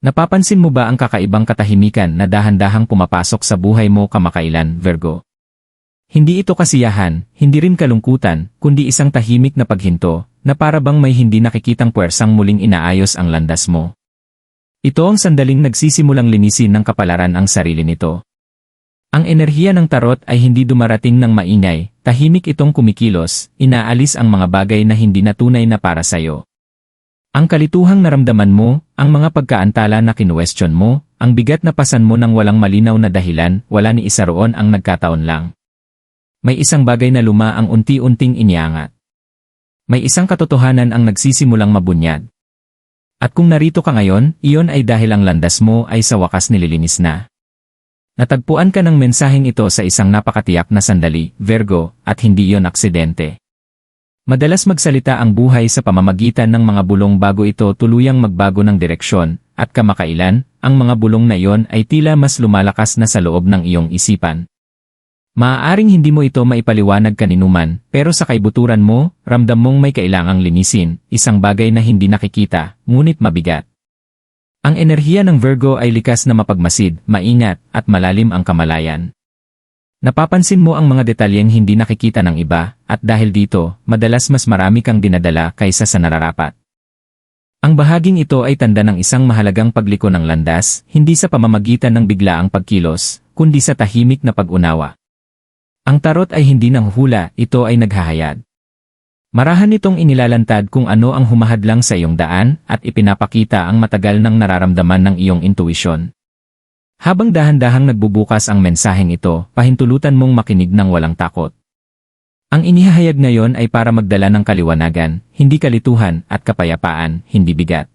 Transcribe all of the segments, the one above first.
Napapansin mo ba ang kakaibang katahimikan na dahan-dahang pumapasok sa buhay mo kamakailan, Virgo? Hindi ito kasiyahan, hindi rin kalungkutan, kundi isang tahimik na paghinto, na para bang may hindi nakikitang puwersang muling inaayos ang landas mo. Ito ang sandaling nagsisimulang linisin ng kapalaran ang sarili nito. Ang enerhiya ng tarot ay hindi dumarating ng maingay, tahimik itong kumikilos, inaalis ang mga bagay na hindi na tunay na para sayo. Ang kalituhang naramdaman mo, ang mga pagkaantala na kinuwestiyon mo, ang bigat na pasan mo ng walang malinaw na dahilan, wala ni isa roon ang nagkataon lang. May isang bagay na luma ang unti-unting iniangat. May isang katotohanan ang nagsisimulang mabunyad. At kung narito ka ngayon, iyon ay dahil ang landas mo ay sa wakas nililinis na. Natagpuan ka ng mensaheng ito sa isang napakatiyak na sandali, Virgo, at hindi iyon aksidente. Madalas magsalita ang buhay sa pamamagitan ng mga bulong bago ito tuluyang magbago ng direksyon, at kamakailan, ang mga bulong na iyon ay tila mas lumalakas na sa loob ng iyong isipan. Maaaring hindi mo ito maipaliwanag kaninuman, pero sa kaibuturan mo, ramdam mong may kailangang linisin, isang bagay na hindi nakikita, ngunit mabigat. Ang enerhiya ng Virgo ay likas na mapagmasid, maingat, at malalim ang kamalayan. Napapansin mo ang mga detalyeng hindi nakikita ng iba, at dahil dito, madalas mas marami kang dinadala kaysa sa nararapat. Ang bahaging ito ay tanda ng isang mahalagang pagliko ng landas, hindi sa pamamagitan ng biglaang pagkilos, kundi sa tahimik na pag-unawa. Ang tarot ay hindi nanghuhula, ito ay naghahayag. Marahan nitong inilalantad kung ano ang humahadlang sa iyong daan at ipinapakita ang matagal nang nararamdaman ng iyong intuisyon. Habang dahan-dahang nagbubukas ang mensaheng ito, pahintulutan mong makinig ng walang takot. Ang inihahayag ngayon ay para magdala ng kaliwanagan, hindi kalituhan, at kapayapaan, hindi bigat.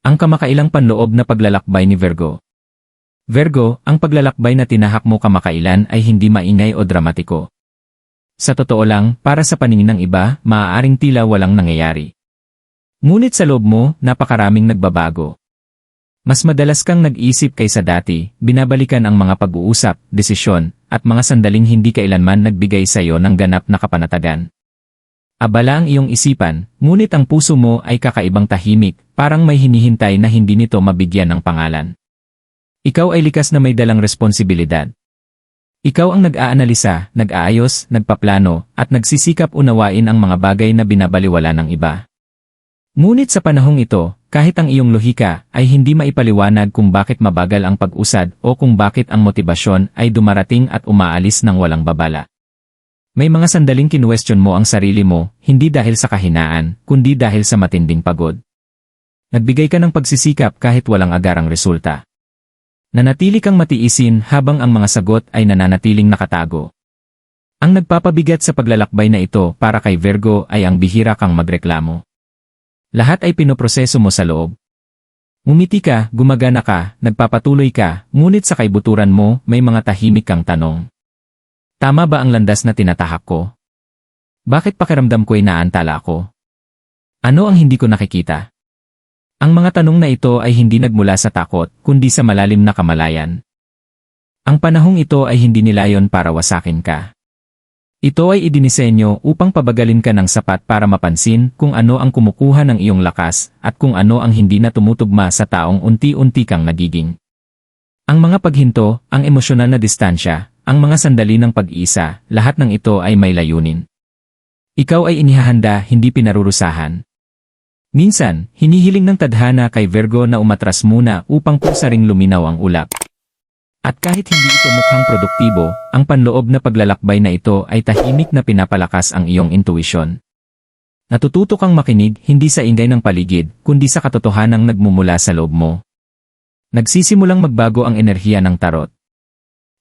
Ang kamakailang panloob na paglalakbay ni Virgo. Virgo, ang paglalakbay na tinahak mo kamakailan ay hindi maingay o dramatiko. Sa totoo lang, para sa paningin ng iba, maaaring tila walang nangyayari. Ngunit sa loob mo, napakaraming nagbabago. Mas madalas kang nag-isip kaysa dati, binabalikan ang mga pag-uusap, desisyon, at mga sandaling hindi kailanman nagbigay sa iyo ng ganap na kapanatagan. Abala ang iyong isipan, ngunit ang puso mo ay kakaibang tahimik, parang may hinihintay na hindi nito mabigyan ng pangalan. Ikaw ay likas na may dalang responsibilidad. Ikaw ang nag-aanalisa, nag-aayos, nagpaplano, at nagsisikap unawain ang mga bagay na binabaliwala ng iba. Ngunit sa panahong ito, kahit ang iyong lohika ay hindi maipaliwanag kung bakit mabagal ang pag-usad o kung bakit ang motibasyon ay dumarating at umaalis ng walang babala. May mga sandaling kinuwestiyon mo ang sarili mo, hindi dahil sa kahinaan, kundi dahil sa matinding pagod. Nagbigay ka ng pagsisikap kahit walang agarang resulta. Nanatili kang matiisin habang ang mga sagot ay nananatiling nakatago. Ang nagpapabigat sa paglalakbay na ito para kay Virgo ay ang bihira kang magreklamo. Lahat ay pinoproseso mo sa loob. Ngumiti ka, gumagana ka, nagpapatuloy ka, ngunit sa kaibuturan mo may mga tahimik kang tanong. Tama ba ang landas na tinatahak ko? Bakit pakiramdam ko'y naantala ako? Ano ang hindi ko nakikita? Ang mga tanong na ito ay hindi nagmula sa takot, kundi sa malalim na kamalayan. Ang panahong ito ay hindi nilayon para wasakin ka. Ito ay idinisenyo upang pabagalin ka ng sapat para mapansin kung ano ang kumukuha ng iyong lakas at kung ano ang hindi na tumutugma sa taong unti-unti kang nagiging. Ang mga paghinto, ang emosyonal na distansya, ang mga sandali ng pag-iisa, lahat ng ito ay may layunin. Ikaw ay inihahanda, hindi pinarurusahan. Minsan, hinihiling ng tadhana kay Virgo na umatras muna upang pusaring luminaw ang ulap. At kahit hindi ito mukhang produktibo, ang panloob na paglalakbay na ito ay tahimik na pinapalakas ang iyong intuisyon. Natututo kang makinig hindi sa ingay ng paligid, kundi sa katotohanang nagmumula sa loob mo. Nagsisimulang magbago ang enerhiya ng tarot.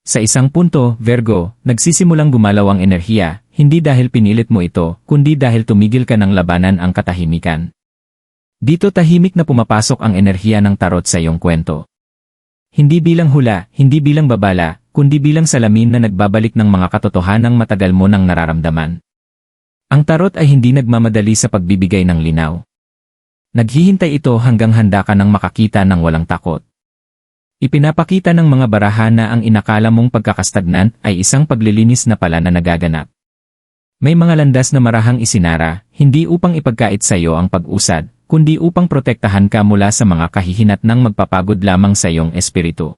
Sa isang punto, Virgo, nagsisimulang gumalaw ang enerhiya, hindi dahil pinilit mo ito, kundi dahil tumigil ka ng labanan ang katahimikan. Dito tahimik na pumapasok ang enerhiya ng tarot sa iyong kwento. Hindi bilang hula, hindi bilang babala, kundi bilang salamin na nagbabalik ng mga katotohanang matagal mo nang nararamdaman. Ang tarot ay hindi nagmamadali sa pagbibigay ng linaw. Naghihintay ito hanggang handa ka nang makakita ng walang takot. Ipinapakita ng mga baraha na ang inakala mong pagkakastagnan ay isang paglilinis na pala na nagaganap. May mga landas na marahang isinara, hindi upang ipagkait sa iyo ang pag-usad, kundi upang protektahan ka mula sa mga kahihinatnang magpapagod lamang sa iyong espiritu.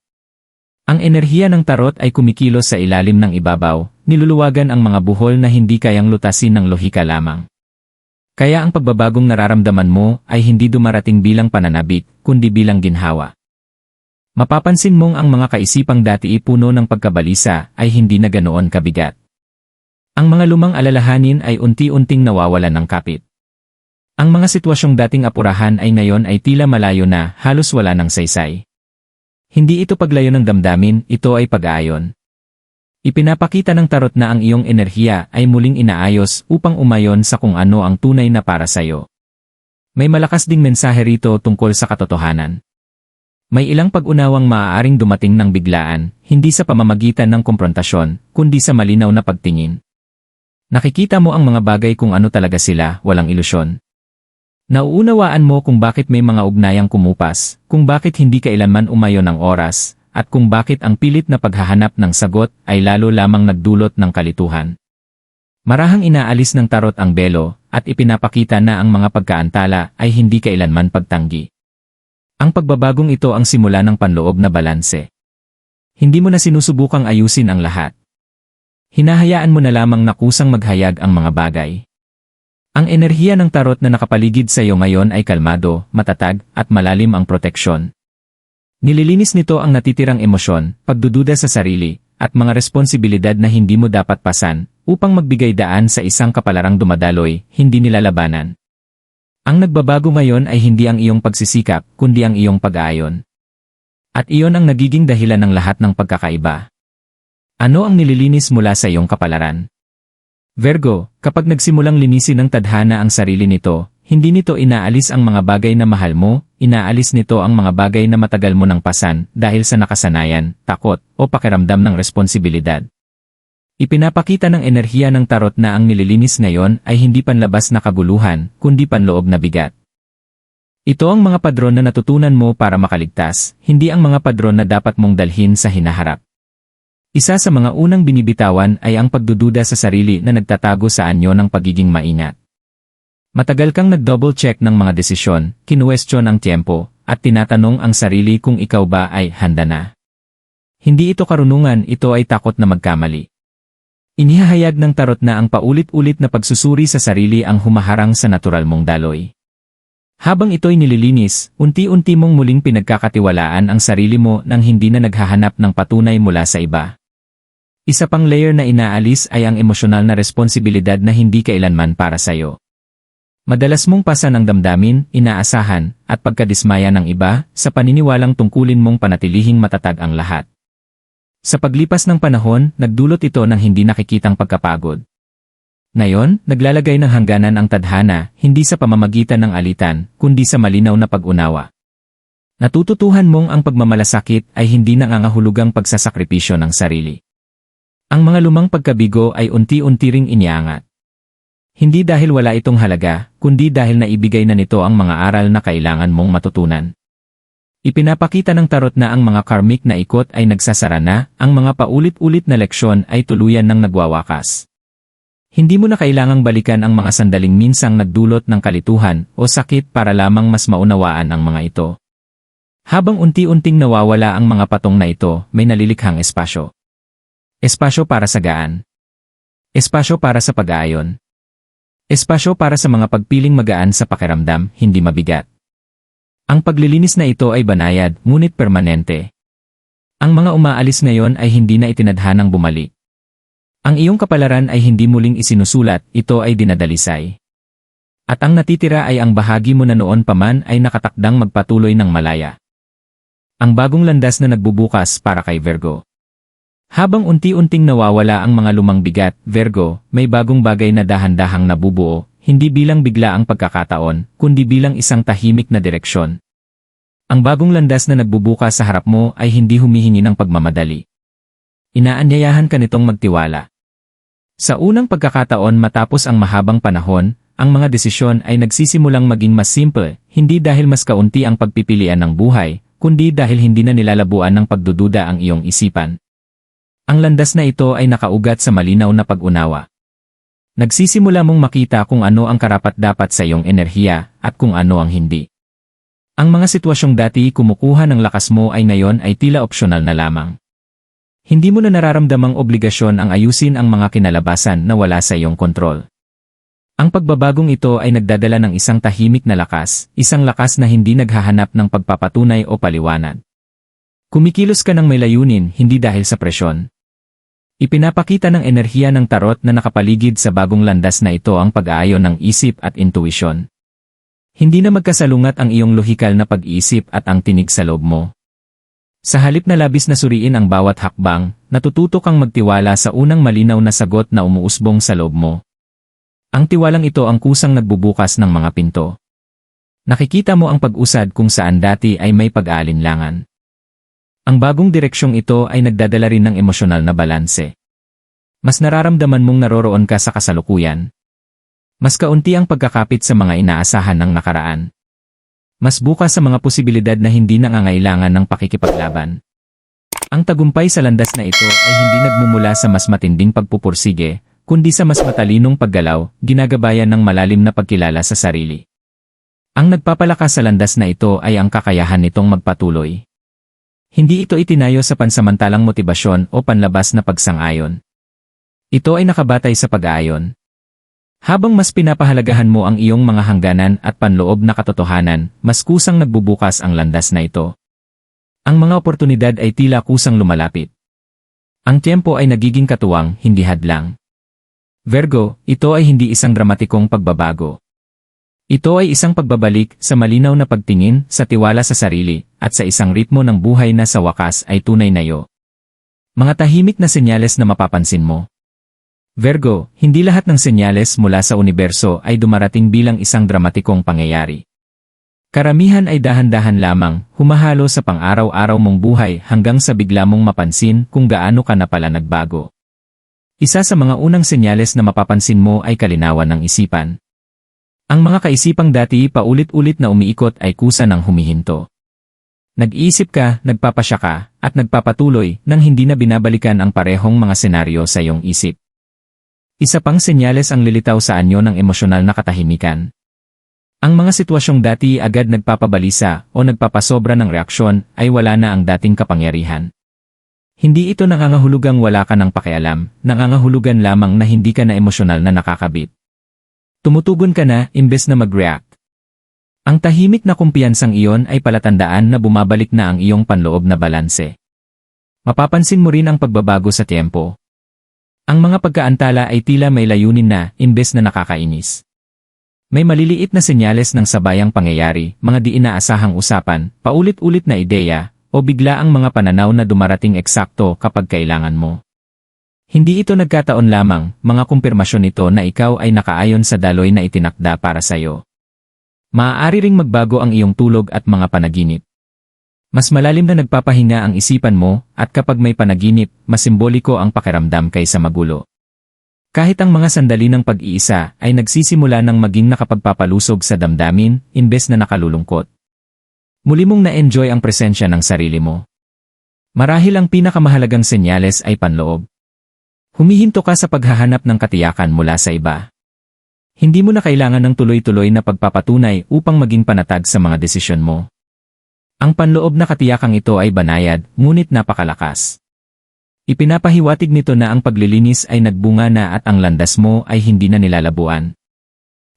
Ang enerhiya ng tarot ay kumikilos sa ilalim ng ibabaw, niluluwagan ang mga buhol na hindi kayang lutasin ng lohika lamang. Kaya ang pagbabagong nararamdaman mo ay hindi dumarating bilang pananabik, kundi bilang ginhawa. Mapapansin mong ang mga kaisipang dati puno ng pagkabalisa ay hindi na ganoon kabigat. Ang mga lumang alalahanin ay unti-unting nawawalan ng kapit. Ang mga sitwasyong dating apurahan ay ngayon ay tila malayo na, halos wala ng saysay. Hindi ito paglayo ng damdamin, ito ay pag-aayon. Ipinapakita ng tarot na ang iyong enerhiya ay muling inaayos upang umayon sa kung ano ang tunay na para sayo. May malakas ding mensahe rito tungkol sa katotohanan. May ilang pag-unawang maaaring dumating ng biglaan, hindi sa pamamagitan ng komprontasyon, kundi sa malinaw na pagtingin. Nakikita mo ang mga bagay kung ano talaga sila, walang ilusyon. Nauunawaan mo kung bakit may mga ugnayang kumupas, kung bakit hindi kailanman umayon ang oras, at kung bakit ang pilit na paghahanap ng sagot ay lalo lamang nagdulot ng kalituhan. Marahang inaalis ng tarot ang belo, at ipinapakita na ang mga pagkaantala ay hindi kailanman pagtanggi. Ang pagbabagong ito ang simula ng panloob na balanse. Hindi mo na sinusubukang ayusin ang lahat. Hinahayaan mo na lamang na kusang maghayag ang mga bagay. Ang enerhiya ng tarot na nakapaligid sa iyo ngayon ay kalmado, matatag, at malalim ang proteksyon. Nililinis nito ang natitirang emosyon, pagdududa sa sarili, at mga responsibilidad na hindi mo dapat pasan, upang magbigay daan sa isang kapalarang dumadaloy, hindi nilalabanan. Ang nagbabago ngayon ay hindi ang iyong pagsisikap, kundi ang iyong pag-aayon. At iyon ang nagiging dahilan ng lahat ng pagkakaiba. Ano ang nililinis mula sa iyong kapalaran? Virgo, kapag nagsimulang linisin ng tadhana ang sarili nito, hindi nito inaalis ang mga bagay na mahal mo, inaalis nito ang mga bagay na matagal mo nang pasan dahil sa nakasanayan, takot, o pakiramdam ng responsibilidad. Ipinapakita ng enerhiya ng tarot na ang nililinis ngayon ay hindi panlabas na kaguluhan, kundi panloob na bigat. Ito ang mga padron na natutunan mo para makaligtas, hindi ang mga padron na dapat mong dalhin sa hinaharap. Isa sa mga unang binibitawan ay ang pagdududa sa sarili na nagtatago sa anyo ng pagiging maingat. Matagal kang nag-double check ng mga desisyon, kinuwestiyon ang tiempo, at tinatanong ang sarili kung ikaw ba ay handa na. Hindi ito karunungan, ito ay takot na magkamali. Inihahayag ng tarot na ang paulit-ulit na pagsusuri sa sarili ang humaharang sa natural mong daloy. Habang ito'y nililinis, unti-unti mong muling pinagkakatiwalaan ang sarili mo nang hindi na naghahanap ng patunay mula sa iba. Isa pang layer na inaalis ay ang emosyonal na responsibilidad na hindi kailanman para sa'yo. Madalas mong pasan ang damdamin, inaasahan, at pagkadismaya ng iba sa paniniwalang tungkulin mong panatilihing matatag ang lahat. Sa paglipas ng panahon, nagdulot ito ng hindi nakikitang pagkapagod. Ngayon, naglalagay ng hangganan ang tadhana, hindi sa pamamagitan ng alitan, kundi sa malinaw na pag-unawa. Natututuhan mong ang pagmamalasakit ay hindi nangangahulugang pagsasakripisyo ng sarili. Ang mga lumang pagkabigo ay unti-unti ring iniangat. Hindi dahil wala itong halaga, kundi dahil naibigay na nito ang mga aral na kailangan mong matutunan. Ipinapakita ng tarot na ang mga karmic na ikot ay nagsasara na, ang mga paulit-ulit na leksyon ay tuluyan ng nagwawakas. Hindi mo na kailangang balikan ang mga sandaling minsang nagdulot ng kalituhan o sakit para lamang mas maunawaan ang mga ito. Habang unti-unting nawawala ang mga patong na ito, may nalilikhang espasyo. Espasyo para sa gaan. Espasyo para sa pag-aayon. Espasyo para sa mga pagpiling magaan sa pakiramdam, hindi mabigat. Ang paglilinis na ito ay banayad, ngunit permanente. Ang mga umaalis ngayon ay hindi na itinadhanang bumalik. Ang iyong kapalaran ay hindi muling isinusulat, ito ay dinadalisay. At ang natitira ay ang bahagi mo na noon pa man ay nakatakdang magpatuloy ng malaya. Ang bagong landas na nagbubukas para kay Virgo. Habang unti-unting nawawala ang mga lumang bigat, Virgo, may bagong bagay na dahan-dahang nabubuo, hindi bilang bigla ang pagkakataon, kundi bilang isang tahimik na direksyon. Ang bagong landas na nagbubukas sa harap mo ay hindi humihingi ng pagmamadali. Inaanyayahan ka nitong magtiwala. Sa unang pagkakataon matapos ang mahabang panahon, ang mga desisyon ay nagsisimulang maging mas simple, hindi dahil mas kaunti ang pagpipilian ng buhay, kundi dahil hindi na nilalabuan ng pagdududa ang iyong isipan. Ang landas na ito ay nakaugat sa malinaw na pag-unawa. Nagsisimula mong makita kung ano ang karapat-dapat sa iyong enerhiya at kung ano ang hindi. Ang mga sitwasyong dati kumukuha ng lakas mo ay ngayon ay tila opsyonal na lamang. Hindi mo na nararamdamang obligasyon ang ayusin ang mga kinalabasan na wala sa iyong kontrol. Ang pagbabagong ito ay nagdadala ng isang tahimik na lakas, isang lakas na hindi naghahanap ng pagpapatunay o paliwanag. Kumikilos ka ng may layunin, hindi dahil sa presyon. Ipinapakita ng enerhiya ng tarot na nakapaligid sa bagong landas na ito ang pag-aayon ng isip at intuisyon. Hindi na magkasalungat ang iyong lohikal na pag-iisip at ang tinig sa loob mo. Sa halip na labis na suriin ang bawat hakbang, natututo kang magtiwala sa unang malinaw na sagot na umuusbong sa loob mo. Ang tiwalang ito ang kusang nagbubukas ng mga pinto. Nakikita mo ang pag-usad kung saan dati ay may pag-aalinlangan. Ang bagong direksyong ito ay nagdadala rin ng emosyonal na balanse. Mas nararamdaman mong naroroon ka sa kasalukuyan. Mas kaunti ang pagkakapit sa mga inaasahan ng nakaraan. Mas bukas sa mga posibilidad na hindi nangangailangan ng pakikipaglaban. Ang tagumpay sa landas na ito ay hindi nagmumula sa mas matinding pagpupursige, kundi sa mas matalinong paggalaw, ginagabayan ng malalim na pagkilala sa sarili. Ang nagpapalakas sa landas na ito ay ang kakayahan nitong magpatuloy. Hindi ito itinayo sa pansamantalang motibasyon o panlabas na pagsang-ayon. Ito ay nakabatay sa pag-aayon. Habang mas pinapahalagahan mo ang iyong mga hangganan at panloob na katotohanan, mas kusang nagbubukas ang landas na ito. Ang mga oportunidad ay tila kusang lumalapit. Ang tiempo ay nagiging katuwang, hindi hadlang. Virgo, ito ay hindi isang dramatikong pagbabago. Ito ay isang pagbabalik sa malinaw na pagtingin, sa tiwala sa sarili, at sa isang ritmo ng buhay na sa wakas ay tunay na iyo. Mga tahimik na senyales na mapapansin mo. Virgo, hindi lahat ng senyales mula sa universo ay dumarating bilang isang dramatikong pangyayari. Karamihan ay dahan-dahan lamang, humahalo sa pang-araw-araw mong buhay hanggang sa bigla mong mapansin kung gaano ka na pala nagbago. Isa sa mga unang senyales na mapapansin mo ay kalinawan ng isipan. Ang mga kaisipang dati paulit-ulit na umiikot ay kusa ng humihinto. Nag-iisip ka, nagpapasya ka, at nagpapatuloy nang hindi na binabalikan ang parehong mga senaryo sa iyong isip. Isa pang senyales ang lilitaw sa anyo ng emosyonal na katahimikan. Ang mga sitwasyong dati agad nagpapabalisa o nagpapasobra ng reaksyon ay wala na ang dating kapangyarihan. Hindi ito nangangahulugang wala ka ng pakialam, nangangahulugan lamang na hindi ka na emosyonal na nakakabit. Tumutugon ka na, imbes na mag-react. Ang tahimik na kumpiyansang iyon ay palatandaan na bumabalik na ang iyong panloob na balanse. Mapapansin mo rin ang pagbabago sa tiempo. Ang mga pagkaantala ay tila may layunin na, imbes na nakakainis. May maliliit na senyales ng sabayang pangyayari, mga di inaasahang usapan, paulit-ulit na ideya, o bigla ang mga pananaw na dumarating eksakto kapag kailangan mo. Hindi ito nagkataon lamang, mga kumpirmasyon ito na ikaw ay nakaayon sa daloy na itinakda para sa iyo. Maaari ring magbago ang iyong tulog at mga panaginip. Mas malalim na nagpapahinga ang isipan mo, at kapag may panaginip, mas simboliko ang pakiramdam kaysa magulo. Kahit ang mga sandali ng pag-iisa ay nagsisimula ng maging nakapagpapalusog sa damdamin, imbes na nakalulungkot. Muli mong na-enjoy ang presensya ng sarili mo. Marahil ang pinakamahalagang senyales ay panloob. Humihinto ka sa paghahanap ng katiyakan mula sa iba. Hindi mo na kailangan ng tuloy-tuloy na pagpapatunay upang maging panatag sa mga desisyon mo. Ang panloob na katiyakang ito ay banayad, ngunit napakalakas. Ipinapahiwatig nito na ang paglilinis ay nagbunga na at ang landas mo ay hindi na nilalabuan.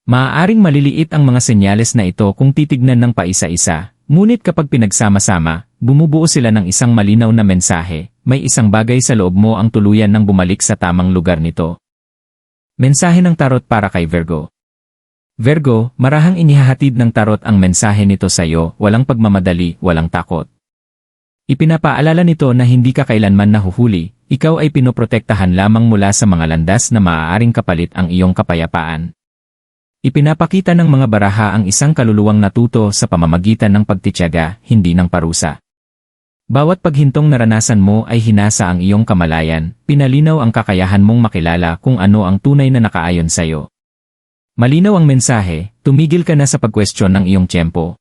Maaaring maliliit ang mga senyales na ito kung titignan ng paisa-isa. Ngunit kapag pinagsama-sama, bumubuo sila ng isang malinaw na mensahe, may isang bagay sa loob mo ang tuluyan ng bumalik sa tamang lugar nito. Mensahe ng tarot para kay Virgo. Virgo, marahang inihahatid ng tarot ang mensahe nito sa iyo, walang pagmamadali, walang takot. Ipinapaalala nito na hindi ka kailanman nahuhuli, ikaw ay pinoprotektahan lamang mula sa mga landas na maaaring kapalit ang iyong kapayapaan. Ipinapakita ng mga baraha ang isang kaluluwang natuto sa pamamagitan ng pagtitiyaga, hindi ng parusa. Bawat paghintong naranasan mo ay hinasa ang iyong kamalayan, pinalinaw ang kakayahan mong makilala kung ano ang tunay na nakaayon sa iyo. Malinaw ang mensahe, tumigil ka na sa pagkwestiyon ng iyong tiyempo.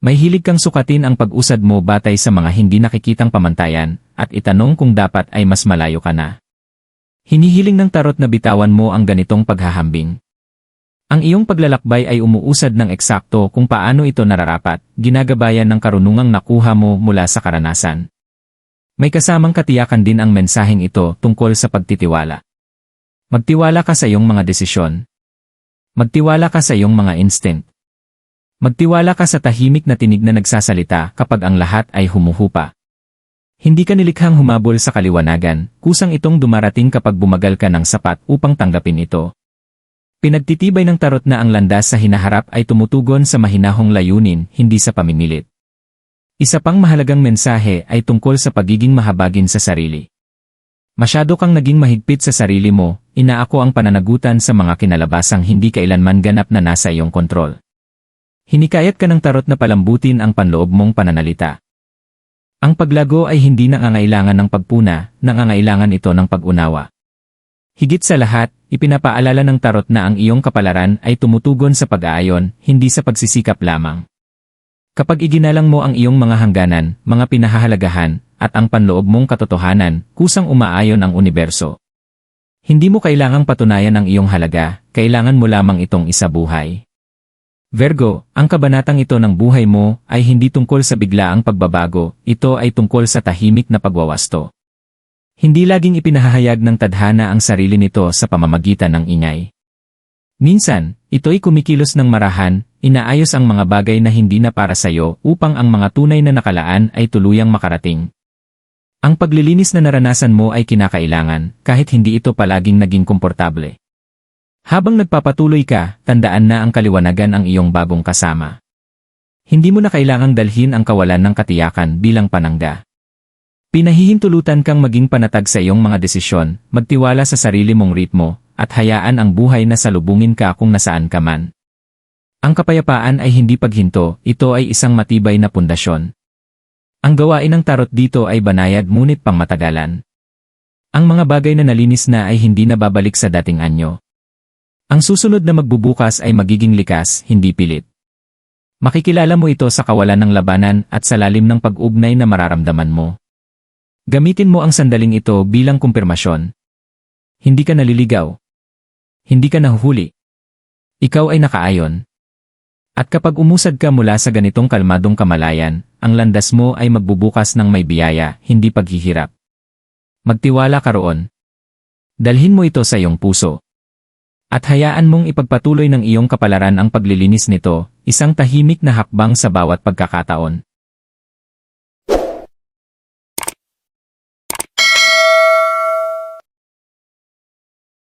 May hilig kang sukatin ang pag-usad mo batay sa mga hindi nakikitang pamantayan, at itanong kung dapat ay mas malayo ka na. Hinihiling ng tarot na bitawan mo ang ganitong paghahambing. Ang iyong paglalakbay ay umuusad ng eksakto kung paano ito nararapat, ginagabayan ng karunungang nakuha mo mula sa karanasan. May kasamang katiyakan din ang mensaheng ito tungkol sa pagtitiwala. Magtiwala ka sa iyong mga desisyon. Magtiwala ka sa iyong mga instinct. Magtiwala ka sa tahimik na tinig na nagsasalita kapag ang lahat ay humuhupa. Hindi ka nilikhang humabol sa kaliwanagan, kusang itong dumarating kapag bumagal ka ng sapat upang tanggapin ito. Pinagtitibay ng tarot na ang landas sa hinaharap ay tumutugon sa mahinahong layunin, hindi sa pamimilit. Isa pang mahalagang mensahe ay tungkol sa pagiging mahabagin sa sarili. Masyado kang naging mahigpit sa sarili mo, inaako ang pananagutan sa mga kinalabasang hindi kailanman ganap na nasa iyong kontrol. Hinikayat ka ng tarot na palambutin ang panloob mong pananalita. Ang paglago ay hindi nangangailangan ng pagpuna, nangangailangan ito ng pag-unawa. Higit sa lahat, ipinapaalala ng tarot na ang iyong kapalaran ay tumutugon sa pag-aayon, hindi sa pagsisikap lamang. Kapag iginalang mo ang iyong mga hangganan, mga pinahahalagahan, at ang panloob mong katotohanan, kusang umaayon ang universo. Hindi mo kailangang patunayan ang iyong halaga, kailangan mo lamang itong isabuhay. Virgo, ang kabanatang ito ng buhay mo ay hindi tungkol sa biglaang pagbabago, ito ay tungkol sa tahimik na pagwawasto. Hindi laging ipinahahayag ng tadhana ang sarili nito sa pamamagitan ng ingay. Minsan, ito'y kumikilos ng marahan, inaayos ang mga bagay na hindi na para sayo upang ang mga tunay na nakalaan ay tuluyang makarating. Ang paglilinis na naranasan mo ay kinakailangan, kahit hindi ito palaging naging komportable. Habang nagpapatuloy ka, tandaan na ang kaliwanagan ang iyong bagong kasama. Hindi mo na kailangang dalhin ang kawalan ng katiyakan bilang panangga. Pinahihintulutan kang maging panatag sa iyong mga desisyon, magtiwala sa sarili mong ritmo, at hayaan ang buhay na salubungin ka kung nasaan ka man. Ang kapayapaan ay hindi paghinto, ito ay isang matibay na pundasyon. Ang gawain ng tarot dito ay banayad ngunit pangmatagalan. Ang mga bagay na nalinis na ay hindi na babalik sa dating anyo. Ang susunod na magbubukas ay magiging likas, hindi pilit. Makikilala mo ito sa kawalan ng labanan at sa lalim ng pag-ugnay na mararamdaman mo. Gamitin mo ang sandaling ito bilang kumpirmasyon. Hindi ka naliligaw. Hindi ka nahuhuli. Ikaw ay nakaayon. At kapag umusad ka mula sa ganitong kalmadong kamalayan, ang landas mo ay magbubukas ng may biyaya, hindi paghihirap. Magtiwala ka roon. Dalhin mo ito sa iyong puso. At hayaan mong ipagpatuloy ng iyong kapalaran ang paglilinis nito, isang tahimik na hakbang sa bawat pagkakataon.